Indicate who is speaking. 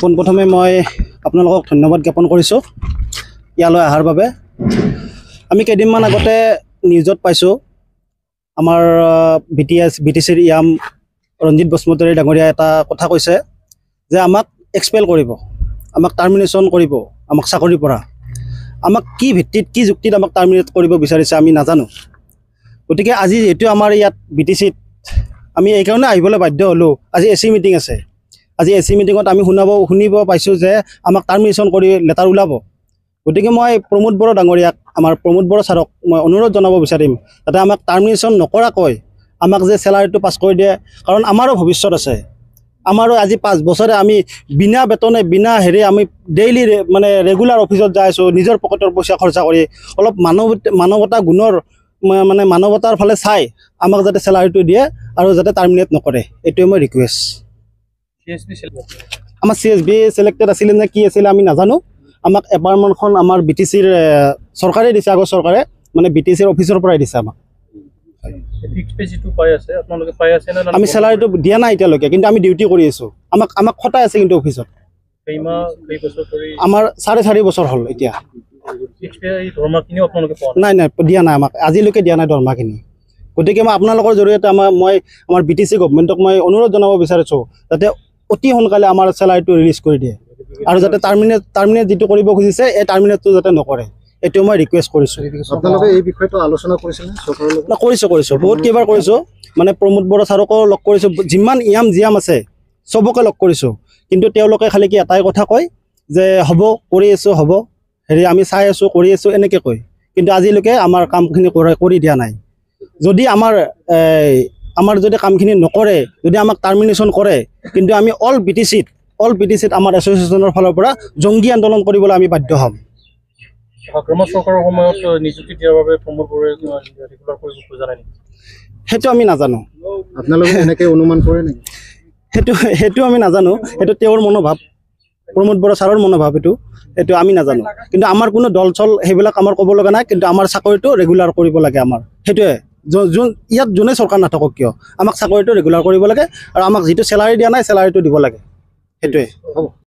Speaker 1: পোনপ্ৰথমে মই আপোনালোকক ধন্যবাদ জ্ঞাপন কৰিছোঁ ইয়ালৈ অহাৰ বাবে। আমি কেইদিনমান আগতে নিউজত পাইছোঁ আমাৰ BTCৰ ইয়াম ৰঞ্জিত বসুমতাৰী ডাঙৰীয়া এটা কথা কৈছে যে আমাক এক্সপেল কৰিব, আমাক টাৰ্মিনেশ্যন কৰিব, আমাক চাকৰিৰ পৰা। আমাক কি ভিত্তিত কি যুক্তিত আমাক টাৰ্মিনেট কৰিব বিচাৰিছে আমি নাজানো। গতিকে আজি যিহেতু আমাৰ ইয়াত BTCত আমি এইকাৰণে আহিবলৈ বাধ্য হ'লোঁ, আজি AC মিটিং আছে। আজি AC মিটিঙত আমি শুনিব পাইছোঁ যে আমাক টাৰ্মিনেশ্যন কৰি লেটাৰ ওলাব। গতিকে মই প্ৰমোদ বড়ো ডাঙৰীয়াক, আমাৰ প্ৰমোদ বড়ো ছাৰক মই অনুৰোধ জনাব বিচাৰিম যাতে আমাক টাৰ্মিনেশ্যন নকৰাকৈ আমাক যে চেলাৰীটো পাছ কৰি দিয়ে, কাৰণ আমাৰো ভৱিষ্যত আছে। আমাৰো আজি 5 বছৰে আমি বিনা বেতনে বিনা আমি ডেইলি মানে ৰেগুলাৰ অফিচত যাই আছোঁ, নিজৰ পকেটৰ পইচা খৰচা কৰি। অলপ মানৱতা গুণৰ মানে মানৱতাৰ ফালে চাই আমাক যাতে চেলাৰীটো দিয়ে আৰু যাতে টাৰ্মিনেট নকৰে, এইটোৱে মই ৰিকুৱেষ্ট। আমাৰ CSB চিলেক্টেড আছিলে নে কি আছিলে আমি নাজানো। আমাক এপাৰ্টমেণ্টখন আমাৰ BTCৰ চৰকাৰে দিছে, আগৰ চৰকাৰে মানে BTCৰ অফিচৰ পৰাই দিছে আমাক। আমি চেলাৰীটো দিয়া নাই এতিয়ালৈকে, কিন্তু আমি ডিউটি কৰি আছোঁ। আমাক খটাই আছে কিন্তু অফিচত। আমাৰ 4.5 বছৰ হ'ল এতিয়া। নাই দিয়া নাই আমাক, আজিলৈকে দিয়া নাই দৰমহাখিনি। গতিকে মই আপোনালোকৰ জৰিয়তে আমাৰ BTC গভমেণ্টক মই অনুৰোধ জনাব বিচাৰিছোঁ যাতে অতি সোনকালে আমাৰ চেলাৰীটো ৰিলিজ কৰি দিয়ে আৰু যাতে টাৰ্মিনেট যিটো কৰিব খুজিছে এই টাৰ্মিনেটটো যাতে নকৰে, এইটো মই ৰিকুৱেষ্ট কৰিছোঁ।
Speaker 2: আপোনালোকে এই বিষয়টো আলোচনা কৰিছেনে চৰকাৰৰ লগত?
Speaker 1: কৰিছোঁ বহুত কেইবাৰ কৰিছোঁ। মানে প্ৰমোদ বড়ো ছাৰকো লগ কৰিছোঁ, যিমান জিয়াম আছে চবকে লগ কৰিছোঁ। কিন্তু তেওঁলোকে খালি কি এটাই কথা কয় যে হ'ব, কৰি আছোঁ, হ'ব, আমি চাই আছোঁ, কৰি আছোঁ, এনেকৈ কয়। কিন্তু আজিলৈকে আমাৰ কামখিনি কৰি দিয়া নাই। যদি আমাৰ যদি কামখিনি নকৰে, যদি আমাক টাৰ্মিনেশ্যন কৰে, কিন্তু আমি অল BTCত আমাৰ এছ'চিয়েশ্যনৰ ফালৰ পৰা জংগী আন্দোলন কৰিবলৈ আমি বাধ্য হ'ম।
Speaker 3: চৰকাৰৰ সময়ত নিযুক্তি দিয়াৰ বাবে প্ৰমোদ বড়োৱে ৰেগুলাৰ কৰিব খোজা নাই নেকি?
Speaker 1: সেইটো আমি নাজানো।
Speaker 2: আপোনালোকে এনেকৈ অনুমান কৰে নেকি?
Speaker 1: সেইটো আমি নাজানো। সেইটো তেওঁৰ মনোভাৱ, প্ৰমোদ বড়ো ছাৰৰ মনোভাৱ। এইটো আমি নাজানো। কিন্তু আমাৰ কোনো দল চল সেইবিলাক আমাৰ ক'ব লগা নাই। কিন্তু আমাৰ চাকৰিটো ৰেগুলাৰ কৰিব লাগে। আমাৰ সেইটোৱে, ইয়াত যোনে চৰকাৰ নাথাকক কিয় আমাক চাকৰিটো ৰেগুলাৰ কৰিব লাগে আৰু আমাক যিটো চেলাৰী দিয়া নাই চেলাৰীটো দিব লাগে, সেইটোৱে।